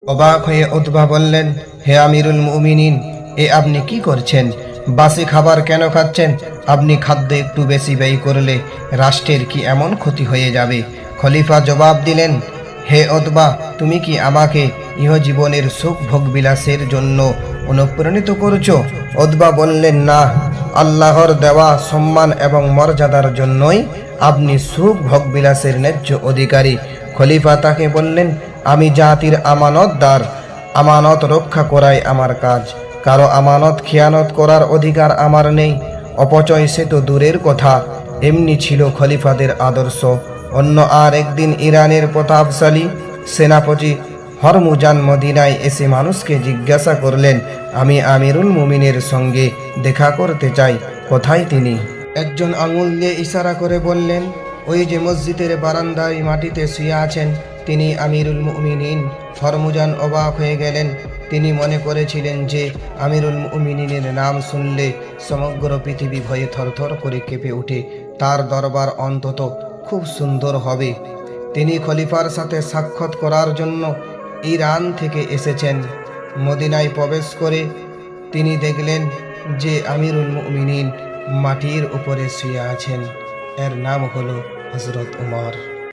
অবাক হয়ে উতবা বললেন, হে আমিরুল মুমিনিন, এ আপনি কি করছেন? বাসি খাবার কেন খাচ্ছেন? আপনি খাদ্য একটু বেশি ব্যয় করলে রাষ্ট্রের কি এমন ক্ষতি হয়ে যাবে? খলিফা জবাব দিলেন, হে উতবা, তুমি কি আমাকে ইহজীবনের সুখ ভোগবিলাসের জন্য অনুপ্রাণিত করছো? উতবা বললেন, না, আল্লাহর দেওয়া সম্মান এবং মর্যাদার জন্যই আপনি সুখ ভোগবিলাসের ন্যায্য অধিকারী। খলিফা তাকে বললেন, আমি জাতির আমানতদার, আমানত রক্ষা করাই আমার কাজ। কারো আমানত খেয়ানত করার অধিকার আমার নেই। অপচয় সে তো দূরের কথা, এমনি ছিল খলিফাদের আদর্শ। অন্য আর একদিন ইরানের প্রতাপশালী সেনাপতি হরমুজান মদিনায় এসে মানুষকে জিজ্ঞাসা করলেন, আমি আমিরুল মুমিনের সঙ্গে দেখা করতে চাই, কোথায় তিনি? একজন আঙুল দিয়ে ইশারা করে বললেন, ওই যে মসজিদের বারান্দায় মাটিতে শুয়ে আছেন, তিনি আমিরুল মুমিনিন। হরমুজান অবাক হয়ে গেলেন। তিনি মনে করেছিলেন যে আমিরুল মুমিনিনের নাম শুনলে সমগ্র পৃথিবী ভয়ে থরথর করে কেঁপে ওঠে। তার দরবার অন্তত খুব সুন্দর হবে। তিনি খলিফার সাথে সাক্ষাৎ করার জন্য ইরান থেকে এসেছেন। মদিনায় প্রবেশ করে তিনি দেখলেন যে আমিরুল মুমিনিন মাটির উপরে শুয়ে আছেন। এর নাম হলো হযরত উমর।